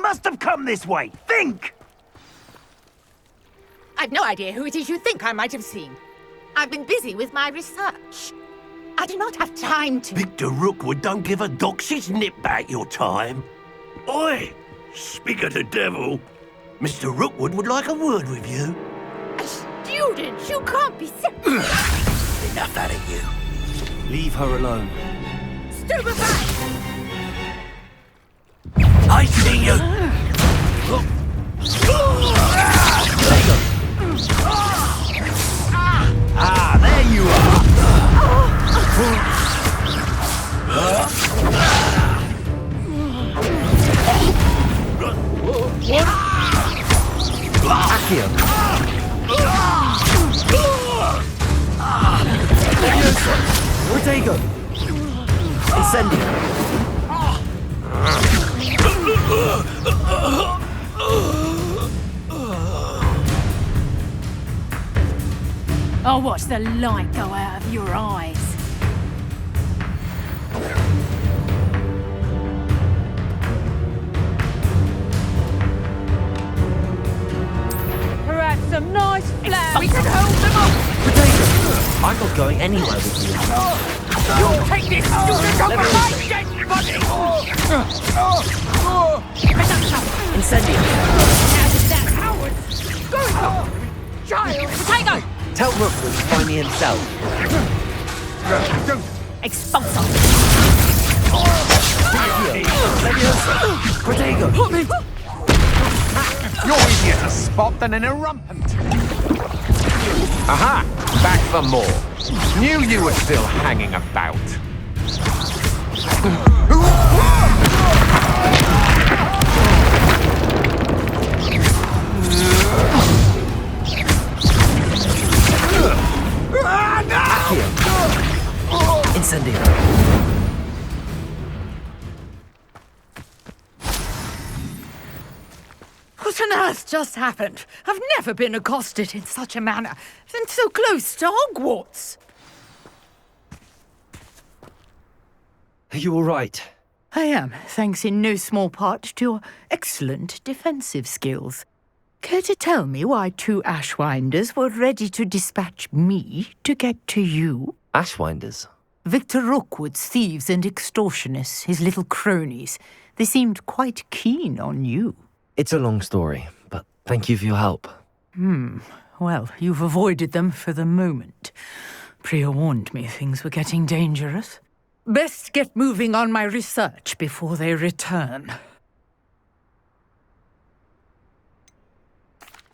must have come this way. Think! I've no idea who it is you think I might have seen. I've been busy with my research. I do not have time to... Victor Rookwood don't give a doxy's nip back your time. Oi! Speak of the devil. Mr. Rookwood would like a word with you. A student? You can't be so... Enough out of you. Leave her alone. Stupefy! I see you! Ah, there you are! Accio. Protego. Incendio. I'll watch the light go out of your eyes. Perhaps some nice flowers. We can hold them up. Protego. I'm not going anywhere with you. You'll take this student off of my dead body. Incendio. How did that Howard? Child. Potato. Tell Rookwood to find me himself. Expulso. Protego. You're easier to spot than an irrumpent. Aha! Back for more. Knew you were still hanging about. Incendio. What on earth just happened? I've never been accosted in such a manner, and so close to Hogwarts. Are you all right? I am, thanks in no small part to your excellent defensive skills. Care to tell me why two Ashwinders were ready to dispatch me to get to you? Ashwinders? Victor Rookwood's thieves and extortionists, his little cronies. They seemed quite keen on you. It's a long story, but thank you for your help. Well, you've avoided them for the moment. Priya warned me things were getting dangerous. Best get moving on my research before they return.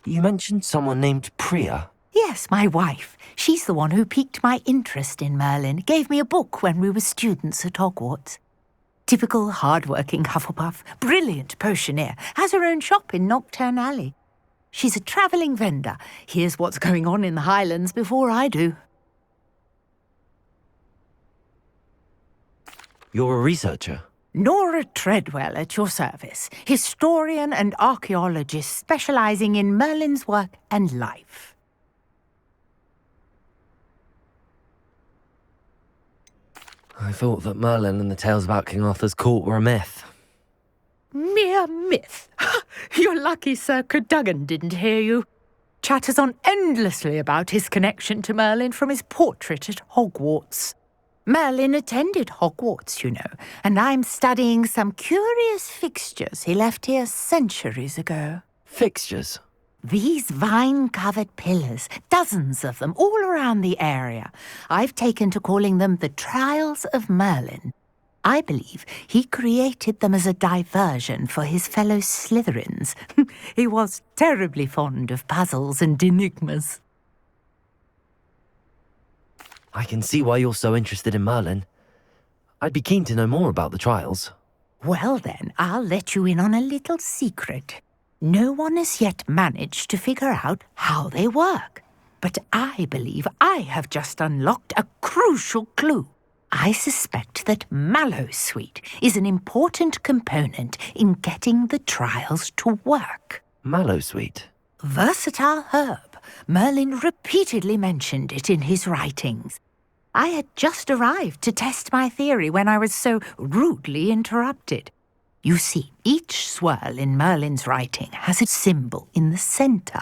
You mentioned someone named Priya. Yes, my wife. She's the one who piqued my interest in Merlin, gave me a book when we were students at Hogwarts. Typical hard-working Hufflepuff, brilliant potioneer, has her own shop in Nocturne Alley. She's a travelling vendor, hears what's going on in the Highlands before I do. You're a researcher? Nora Treadwell at your service, historian and archaeologist specialising in Merlin's work and life. I thought that Merlin and the tales about King Arthur's court were a myth. Mere myth. You're lucky Sir Cadogan didn't hear you. Chatters on endlessly about his connection to Merlin from his portrait at Hogwarts. Merlin attended Hogwarts, you know, and I'm studying some curious fixtures he left here centuries ago. Fixtures? These vine-covered pillars, dozens of them, all around the area. I've taken to calling them the Trials of Merlin. I believe he created them as a diversion for his fellow Slytherins. He was terribly fond of puzzles and enigmas. I can see why you're so interested in Merlin. I'd be keen to know more about the trials. Well then, I'll let you in on a little secret. No one has yet managed to figure out how they work. But I believe I have just unlocked a crucial clue. I suspect that Mallowsweet is an important component in getting the trials to work. Mallowsweet? Versatile herb. Merlin repeatedly mentioned it in his writings. I had just arrived to test my theory when I was so rudely interrupted. You see, each swirl in Merlin's writing has a symbol in the centre.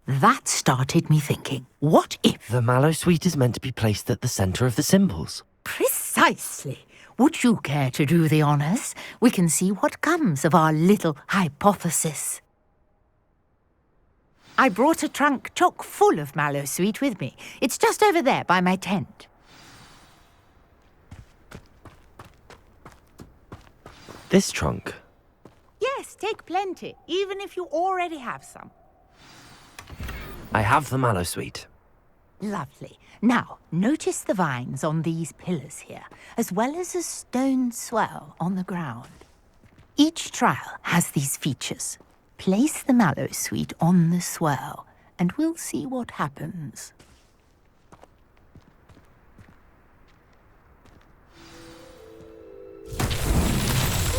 That started me thinking, what if... The mallow sweet is meant to be placed at the centre of the symbols. Precisely. Would you care to do the honours? We can see what comes of our little hypothesis. I brought a trunk chock full of mallow sweet with me. It's just over there by my tent. This trunk? Yes, take plenty, even if you already have some. I have the mallow sweet. Lovely. Now, notice the vines on these pillars here, as well as a stone swell on the ground. Each trial has these features. Place the mallow sweet on the swirl, and we'll see what happens.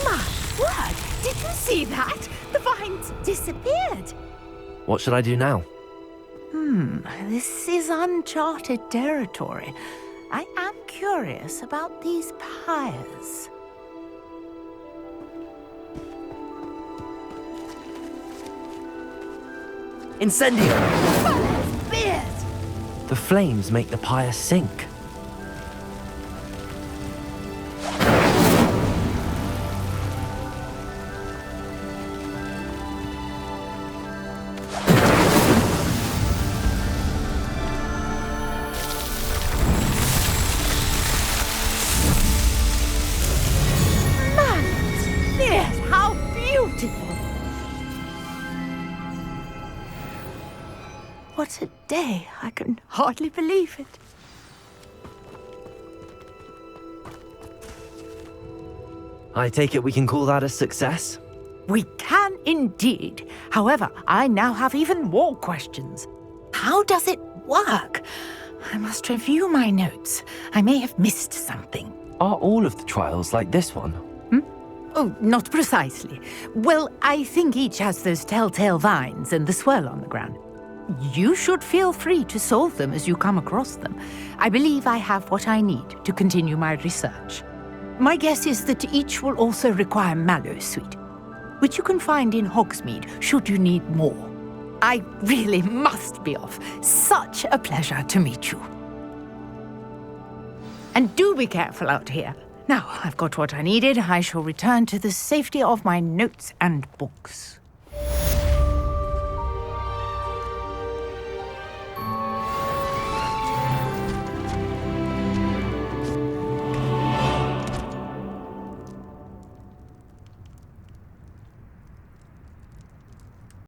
My word! Did you see that? The vines disappeared. What should I do now? This is uncharted territory. I am curious about these pyres. Incendio! Merlin's beard! The flames make the pyre sink. Merlin's beard! How beautiful! What a day! I can hardly believe it. I take it we can call that a success? We can indeed. However, I now have even more questions. How does it work? I must review my notes. I may have missed something. Are all of the trials like this one? Oh, not precisely. Well, I think each has those telltale vines and the swirl on the ground. You should feel free to solve them as you come across them. I believe I have what I need to continue my research. My guess is that each will also require mallow sweet, which you can find in Hogsmeade should you need more. I really must be off. Such a pleasure to meet you. And do be careful out here. Now, I've got what I needed. I shall return to the safety of my notes and books.